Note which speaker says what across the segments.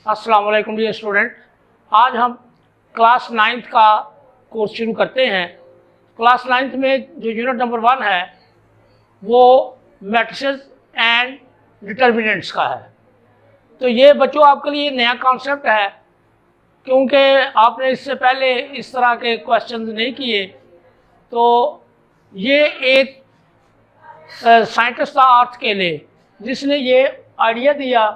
Speaker 1: अस्सलाम वालेकुम dear student. आज हम क्लास 9th का कोर्स शुरू करते हैं। क्लास 9th में जो यूनिट नंबर 1 है वो मैट्रिसेस एंड डिटर्मिनेंट्स का है। तो ये बच्चों आपके लिए नया कॉन्सेप्ट है क्योंकि आपने इससे पहले इस तरह के क्वेश्चंस नहीं किए। तो ये एक साइंटिस्ट था आर्थ केले, जिसने ये आइडिया दिया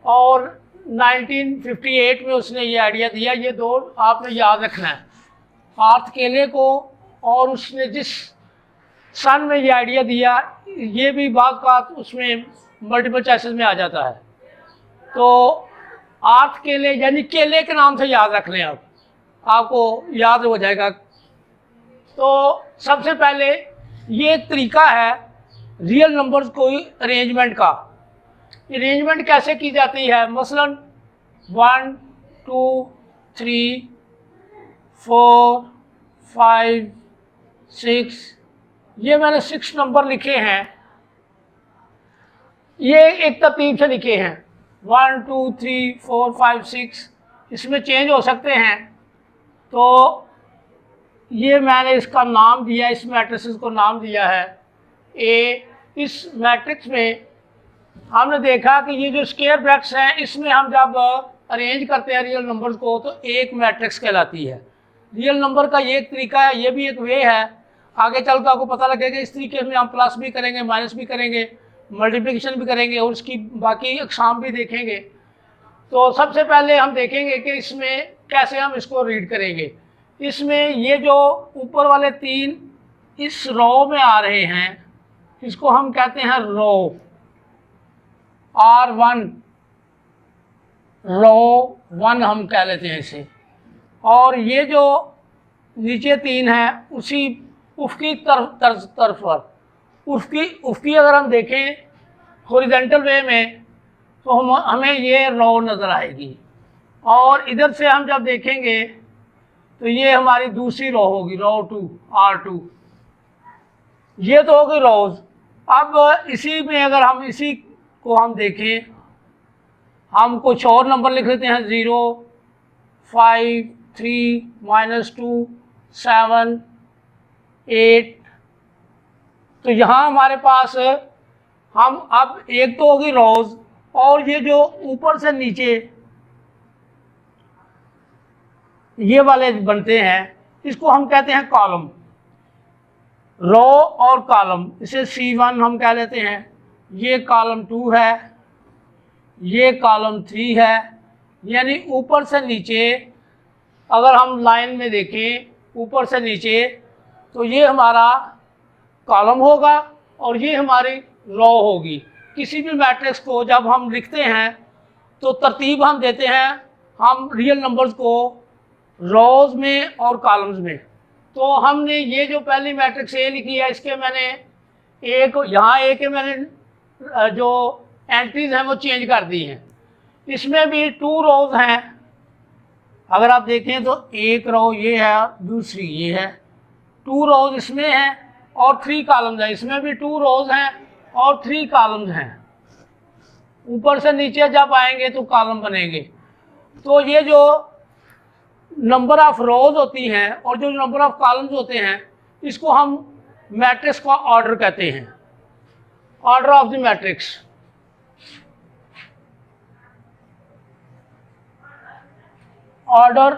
Speaker 1: और 1958 में उसने ये आइडिया दिया। ये दो आपने याद रखना है, आर्थ केले को, और उसने जिस सन में ये आइडिया दिया ये भी बात का उसमें मल्टीपल चॉइसेस में आ जाता है। तो आर्थ केले यानी केले के नाम से याद रख लें आप, आपको याद हो जाएगा। तो सबसे पहले ये तरीका है रियल नंबर्स को अरेंजमेंट का। अरेंजमेंट कैसे की जाती है, मसलन 1 2 3 4 5 6, ये मैंने 6 नंबर लिखे हैं। ये एक तरतीब से लिखे हैं 1 2 3 4 5 6, इसमें चेंज हो सकते हैं। तो ये मैंने इसका नाम दिया, इस मैट्रिक्स को नाम दिया है ए। इस मैट्रिक्स में हमने देखा कि ये जो स्क्वायर ब्रैकेट्स हैं इसमें हम जब अरेंज करते हैं रियल नंबर्स को तो एक मैट्रिक्स कहलाती है। रियल नंबर का ये एक तरीका है, ये भी एक वे है। आगे चल कर आपको पता लगेगा इस तरीके में हम प्लस भी करेंगे, माइनस भी करेंगे, मल्टीप्लिकेशन भी करेंगे और उसकी बाकी अक़साम भी देखेंगे। तो सबसे पहले हम देखेंगे कि इसमें कैसे हम इसको रीड करेंगे। इसमें ये जो ऊपर वाले 3 इस रो में आ रहे हैं इसको हम कहते हैं रो, R1, रो 1 हम कह लेते हैं इसे। और ये जो नीचे 3 है उसी उफ़क़ी तरफ पर उफ़क़ी अगर हम देखें हॉरिजॉन्टल वे में तो हमें ये रो नज़र आएगी। और इधर से हम जब देखेंगे तो ये हमारी दूसरी रो होगी, रो 2, R2। ये तो होगी रोज़। अब इसी में अगर हम इसी को हम देखें, हम कुछ और नंबर लिख लेते हैं 0 5 3 -2 7 8। तो यहाँ हमारे पास हम अब एक तो होगी रोज़, और ये जो ऊपर से नीचे ये वाले बनते हैं इसको हम कहते हैं कॉलम। रो और कॉलम, इसे C1 हम कह लेते हैं। ये कॉलम 2 है, ये कॉलम 3 है। यानी ऊपर से नीचे अगर हम लाइन में देखें ऊपर से नीचे तो ये हमारा कॉलम होगा और ये हमारी रो होगी। किसी भी मैट्रिक्स को जब हम लिखते हैं तो तरतीब हम देते हैं हम रियल नंबर्स को रोज़ में और कॉलम्स में। तो हमने ये जो पहली मैट्रिक्स ए लिखी है इसके मैंने एक यहाँ ए के मैंने जो एंट्रीज हैं वो चेंज कर दी हैं। इसमें भी 2 रोज़ हैं, अगर आप देखें तो एक रो ये है, दूसरी ये है। 2 रोज़ इसमें हैं और 3 कॉलम्स हैं। इसमें भी 2 रोज़ हैं और 3 कॉलम्स हैं। ऊपर से नीचे जब आएंगे तो कॉलम बनेंगे। तो ये जो नंबर ऑफ रोज होती हैं और जो नंबर ऑफ कॉलम्स होते हैं इसको हम मैट्रिक्स का ऑर्डर कहते हैं, order of the matrix. Order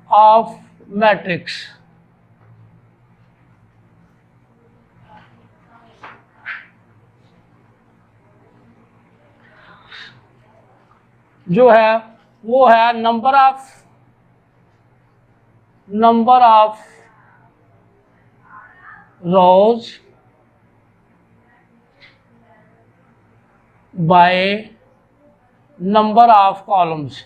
Speaker 1: of matrix जो है वो है number of rows by number of columns.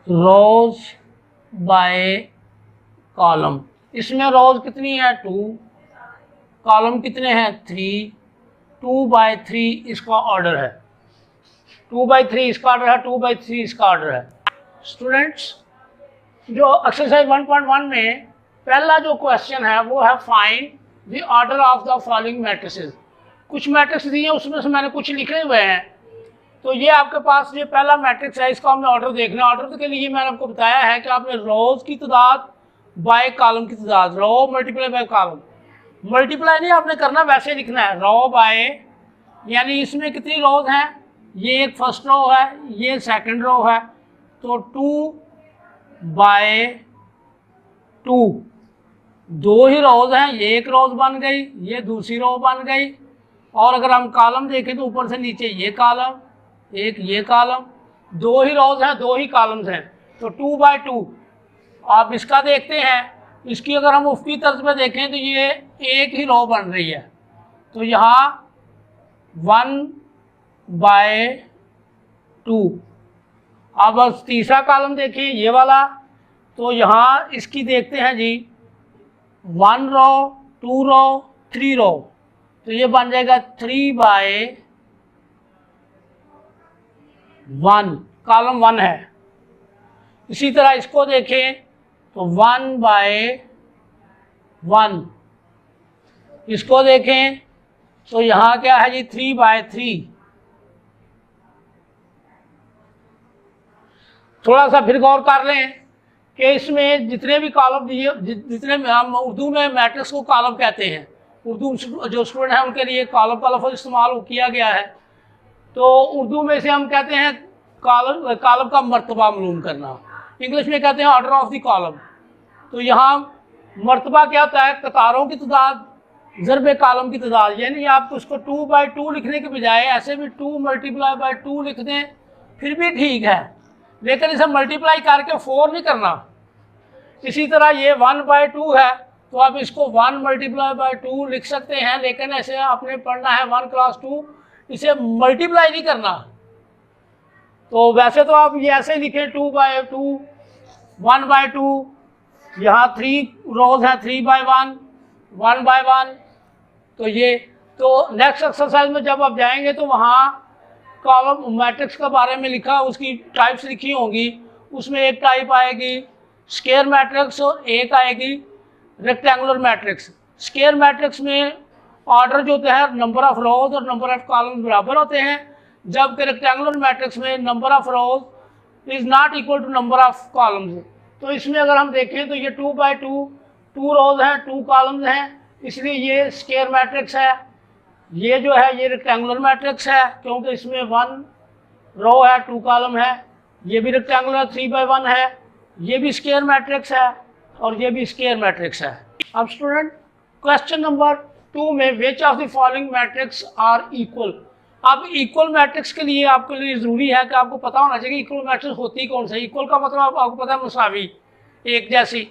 Speaker 1: Rows by column, इसमें रोज कितनी है 2, कॉलम कितने हैं 3, 2 बाय 3 इसका ऑर्डर है। 2/3 इसका ऑर्डर है, 2/3 इसका ऑर्डर है। स्टूडेंट्स, जो एक्सरसाइज 1.1 में पहला जो क्वेश्चन है वो है find the order of the following matrices. कुछ मैट्रिक्स दिए हैं, उसमें से मैंने कुछ लिखे हुए हैं। तो ये आपके पास ये पहला मैट्रिक्स है, इसका हमने ऑर्डर देखना है। ऑर्डर के लिए मैंने आपको बताया है कि आपने रोज की तादाद बाय कॉलम की तादाद, row multiply by column, multiply नहीं आपने करना, वैसे लिखना है रो बाय, यानी इसमें कितनी रोज हैं, ये एक फर्स्ट रो है, ये सेकंड रो है, तो 2/2, दो ही रोज हैं, ये एक रोज बन गई, ये दूसरी रो बन गई। और अगर हम कॉलम देखें तो ऊपर से नीचे ये कॉलम, एक ये कॉलम, दो ही रोज हैं, दो ही कॉलम्स हैं, तो 2/2। आप इसका देखते हैं, इसकी अगर हम उफ़क़ी तर्ज में देखें तो ये एक ही रो बन रही है, तो यहाँ 1/2। अब बस तीसरा कॉलम देखिए ये वाला, तो यहाँ इसकी देखते हैं जी 1 रो, 2 रो, 3 रो, तो ये बन जाएगा 3/1, कॉलम 1 है। इसी तरह इसको देखें तो 1/1, इसको देखें तो यहाँ क्या है जी 3/3। थोड़ा सा फिर गौर कर लें कि इसमें जितने भी कॉलम दिए, जितने हम उर्दू में मैट्रिक्स को कॉलम कहते हैं, उर्दू जो स्टूडेंट हैं उनके लिए कॉलम का लफ्ज़ इस्तेमाल किया गया है। तो उर्दू में से हम कहते हैं कॉलम का मर्तबा मालूम करना, इंग्लिश में कहते हैं ऑर्डर ऑफ द कॉलम। तो यहाँ मर्तबा क्या होता है, कतारों की तादाद ज़रबे कॉलम की तादाद, यानी आप उसको 2/2 लिखने के बजाय ऐसे भी 2×2 लिख दें फिर भी ठीक है, लेकिन इसे मल्टीप्लाई करके 4 नहीं करना। इसी तरह ये 1/2 है, तो आप इसको 1×2 लिख सकते हैं, लेकिन ऐसे आपने पढ़ना है 1 क्लास 2, इसे मल्टीप्लाई नहीं करना। तो वैसे तो आप ये ऐसे लिखें 2/2, 1/2, यहाँ 3 रोज हैं, 3/1, 1/1। तो ये तो नेक्स्ट एक्सरसाइज में जब आप जाएंगे तो वहाँ कॉलम मैट्रिक्स के बारे में लिखा, उसकी टाइप्स लिखी होंगी। उसमें एक टाइप आएगी स्क्वायर मैट्रिक्स और एक आएगी रेक्टेंगुलर मैट्रिक्स। स्क्वायर मैट्रिक्स में ऑर्डर जो होता है नंबर ऑफ रोज और नंबर ऑफ कॉलम्स बराबर होते हैं, जबकि रेक्टेंगुलर मैट्रिक्स में number of rows is not equal to number of columns. तो इसमें अगर हम देखें तो ये 2/2, 2 रोज हैं, 2 कॉलम्स हैं, इसलिए ये स्क्वायर मैट्रिक्स है। ये जो है ये रेक्टेंगुलर मैट्रिक्स है, क्योंकि इसमें 1 रो है, 2 कॉलम है। ये भी रेक्टेंगुलर 3/1 है, ये भी स्क्वायर मैट्रिक्स है और ये भी स्क्वायर मैट्रिक्स है। अब स्टूडेंट, क्वेश्चन नंबर 2 में which of the following matrix are equal. अब इक्वल मैट्रिक्स के लिए आपके लिए ज़रूरी है कि आपको पता होना चाहिए इक्वल मैट्रिक्स होती कौन सा। इक्वल का मतलब आपको पता है मुसावी, एक जैसी।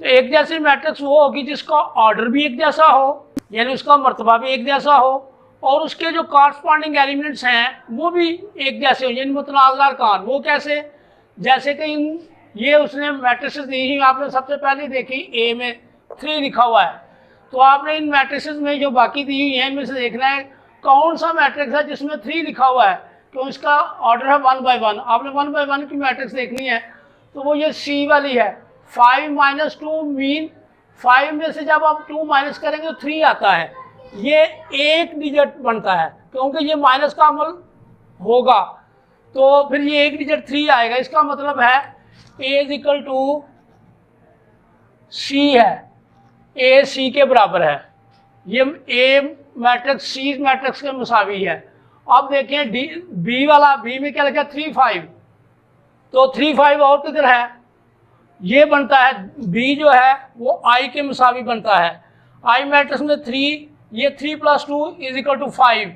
Speaker 1: तो एक जैसी मैट्रिक्स वो होगी जिसका ऑर्डर भी एक जैसा हो, यानी उसका मर्तबा भी एक जैसा हो, और उसके जो कॉरस्पॉन्डिंग एलिमेंट्स हैं वो भी एक जैसे हो, यानी मुतनाज़िल अरकान। वो कैसे, जैसे कि ये उसने मैट्रिसेस दी ही, आपने सबसे पहले देखी ए में 3 लिखा हुआ है, तो आपने इन मैट्रिसेस में जो बाकी दी हुई हैं इनमें से देखना है कौन सा मैट्रिक्स है जिसमें 3 लिखा हुआ है, तो इसका ऑर्डर है 1/1। आपने 1/1 की मैट्रिक्स देखनी है, तो वो ये सी वाली है। 5 - 2 मीन 5 में से जब आप 2 माइनस करेंगे तो 3 आता है, ये एक डिजिट बनता है, क्योंकि ये माइनस का अमल होगा, तो फिर ये एक डिजिट 3 आएगा। इसका मतलब है ए इज इक्वल टू सी है, ए सी के बराबर है। ये ए मैट्रिक्स सी मैट्रिक्स के मुसावी है। अब देखें डी बी वाला, बी में क्या लिखा है 3/5, तो 3/5 और किधर है, ये बनता है बी जो है वो आई के मुसावी बनता है। आई मैट्रिक्स में 3, ये 3 + 2 = 5,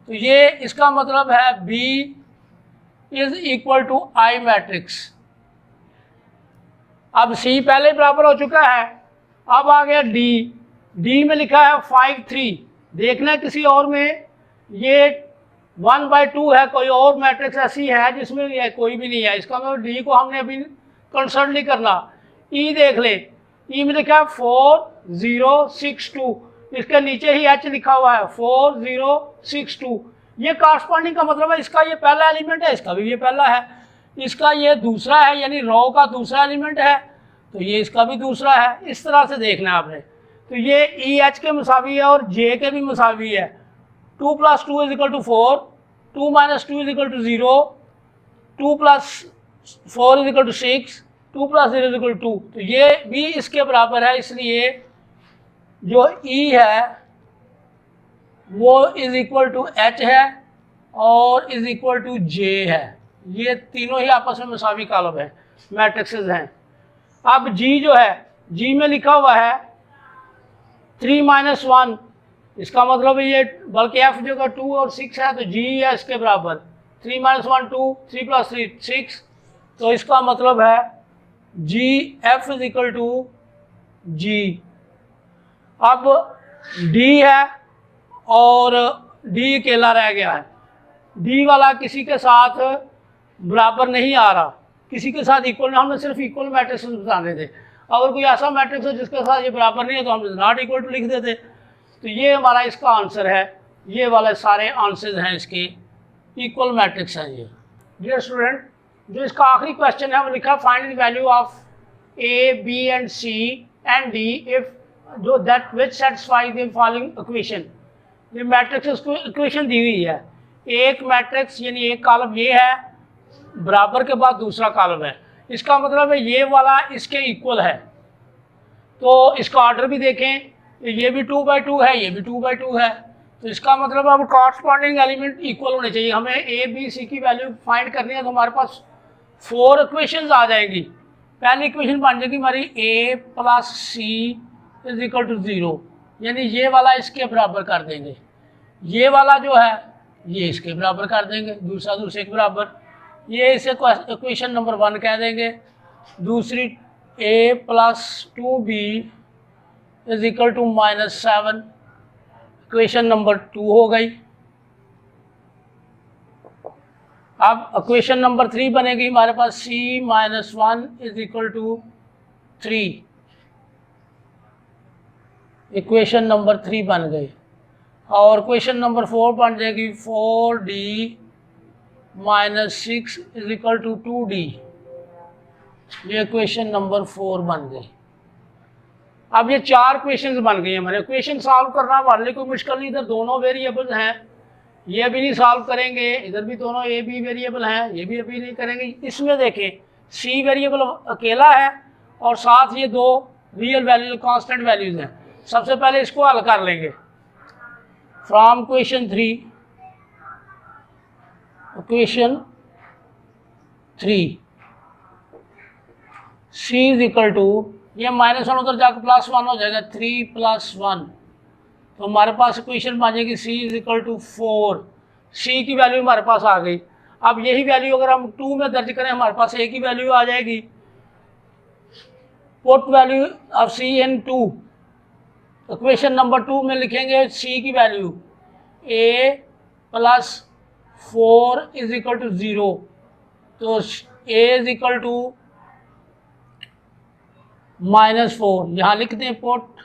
Speaker 1: तो ये इसका मतलब है B is equal to I matrix. अब सी पहले बराबर हो चुका है, अब आ गया डी। डी में लिखा है 5/3, देखना किसी और में ये 1/2 है, कोई और मैट्रिक्स ऐसी है जिसमें ये कोई भी नहीं है, इसका मतलब डी को हमने अभी कंसर्न नहीं करना। ई देख ले, ई में लिखा है 4062, इसके नीचे ही एच लिखा हुआ है 4062, ये कॉरस्पॉन्डिंग का मतलब है इसका ये पहला एलिमेंट है, इसका भी ये पहला है, इसका ये दूसरा है, यानी रो का दूसरा एलिमेंट है, तो ये इसका भी दूसरा है। इस तरह से देखना है आपने। तो ये ई एच के मुसावी है और जे के भी मुसावी है। 2 + 2 = 4, 2 - 2 = 0, 2 + 4 = 6, 2 + 0 = 2। तो ये भी इसके बराबर है, इसलिए जो ई है वो =h है और =j है। ये तीनों ही आपस में मुसावी कॉलम है, मैट्रिक्सेस हैं। अब जी जो है, जी में लिखा हुआ है 3 - 1, इसका मतलब ये, बल्कि एफ जो का 2 और 6 है तो जी है इसके बराबर। 3 - 1 2, 3 + 3 6, तो इसका मतलब है जी एफ = जी। अब डी है और डी अकेला रह गया है। डी वाला किसी के साथ बराबर नहीं आ रहा, किसी के साथ इक्वल, हमने सिर्फ इक्वल मैट्रिक्स बताने थे। अगर कोई ऐसा मैट्रिक्स हो जिसके साथ ये बराबर नहीं है तो हम नॉट इक्वल टू लिख देते। तो ये हमारा इसका आंसर है। ये वाले सारे आंसर्स हैं इसके, इक्वल मैट्रिक्स हैं ये। डियर स्टूडेंट, जो इसका आखिरी क्वेश्चन है वो लिखा find the value of A B and C and D if जो that which satisfy the following equation. ये मैट्रिक्स को इक्वेशन दी हुई है। एक मैट्रिक्स यानी एक कॉलम ये है, बराबर के बाद दूसरा कॉलम है, इसका मतलब है ये वाला इसके इक्वल है। तो इसका ऑर्डर भी देखें, ये भी 2/2 है, ये भी 2/2 है, तो इसका मतलब अब कॉरस्पॉन्डिंग एलिमेंट इक्वल होने चाहिए। हमें ए बी सी की वैल्यू फाइंड करनी है तो हमारे पास 4 इक्वेशंस आ जाएंगी। पहली इक्वेशन बन जाएगी हमारी a + c = 0, यानी ये वाला इसके बराबर कर देंगे, ये वाला जो है ये इसके बराबर कर देंगे, दूसरा दूसरे के बराबर। ये इसे इक्वेशन नंबर 1 कह देंगे। दूसरी a + 2b = -7, इक्वेशन नंबर 2 हो गई। अब इक्वेशन नंबर 3 बनेगी हमारे पास c - 1 = 3, इक्वेशन नंबर 3 बन गई। और इक्वेशन नंबर 4 बन जाएगी 4d - 6 = 2d, ये इक्वेशन नंबर 4 बन गई। अब ये 4 इक्वेशंस बन गई हैं हमारे। इक्वेशन सॉल्व करना हमारे लिए कोई मुश्किल नहीं, इधर दोनों वेरिएबल्स हैं, ये अभी नहीं सॉल्व करेंगे, इधर भी दोनों ए बी वेरिएबल हैं, ये भी अभी नहीं करेंगे। इसमें देखें सी वेरिएबल अकेला है और साथ ये 2 रियल वैल्यू कांस्टेंट वैल्यूज हैं। सबसे पहले इसको हल कर लेंगे। फ्रॉम इक्वेशन 3 c = ये -1 उधर जाकर +1 हो जाएगा, 3 + 1, तो हमारे पास इक्वेशन बन जाएगी c = 4। c की वैल्यू हमारे पास आ गई। अब यही वैल्यू अगर हम 2 में दर्ज करें हमारे पास a की वैल्यू आ जाएगी। Put value of c in 2, equation number 2 में लिखेंगे c की वैल्यू a + 4 = 0, तो a = -4, यहाँ लिख दें put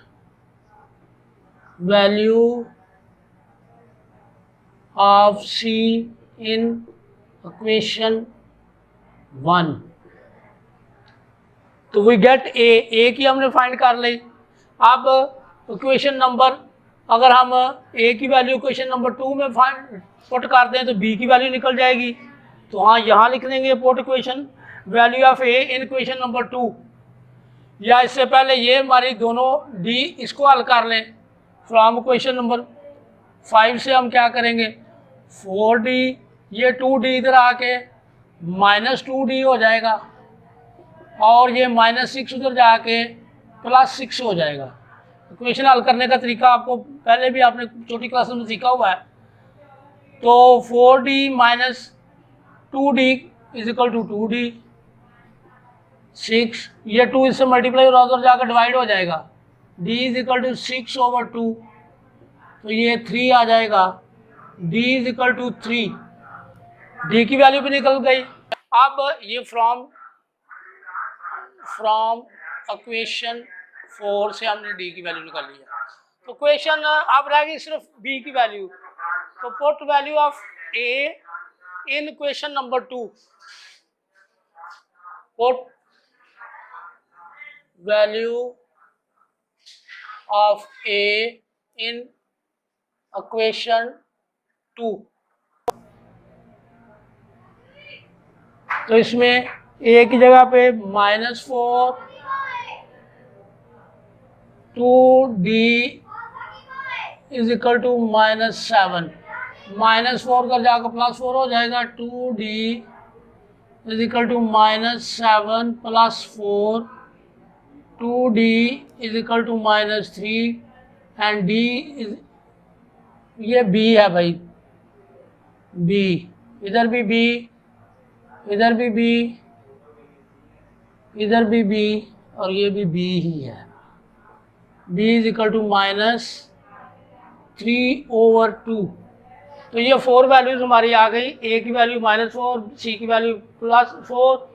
Speaker 1: value of c in equation 1, तो वी गेट a की हमने फाइंड कर ली। अब इक्वेशन नंबर, अगर हम a की वैल्यू इक्वेशन नंबर 2 में फाइंड पुट कर दें तो b की वैल्यू निकल जाएगी। तो हाँ, यहाँ लिख देंगे put equation value of a in equation number 2, या इससे पहले ये हमारी दोनों d इसको हल कर लें। फ्रॉम इक्वेशन नंबर 5 से हम क्या करेंगे, 4d, ये 2d इधर आके -2d हो जाएगा और ये -6 उधर जाके +6 हो जाएगा। इक्वेशन हल करने का तरीका आपको पहले भी आपने छोटी क्लास में सीखा हुआ है। तो 4d - 2d = 2d, 6, ये 2 इससे मल्टीप्लाई और उधर जाकर डिवाइड हो जाएगा, d = 6/2, तो ये 3 आ जाएगा, d = 3, d की वैल्यू भी निकल गई। अब ये फ्रॉम इक्वेशन 4 से हमने d की वैल्यू निकाली है। तो इक्वेशन अब रह गई सिर्फ b की वैल्यू। तो put value of A in equation number 2, put value of A in equation 2। तो इसमें ए की जगह पे -4 2d इज इक्वल टू -7, -4 का जाकर +4 हो जाएगा, 2d is equal to -7 +4, 2d is equal to -3 and d is, ये b है भाई, b, इधर भी b, इधर भी b, इधर भी b और ये भी b ही है। b is equal to -3/2। तो ये 4 वैल्यूज हमारी आ गई। a की वैल्यू -4, c की वैल्यू +4,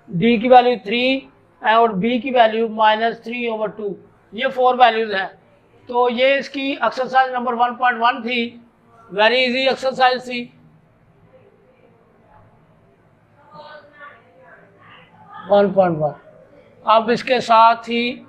Speaker 1: d की वैल्यू 3 और b की वैल्यू -3/2। ये 4 वैल्यूज हैं। तो ये इसकी एक्सरसाइज नंबर 1.1 थी। वेरी इजी एक्सरसाइज थी। 1.1। अब इसके साथ ही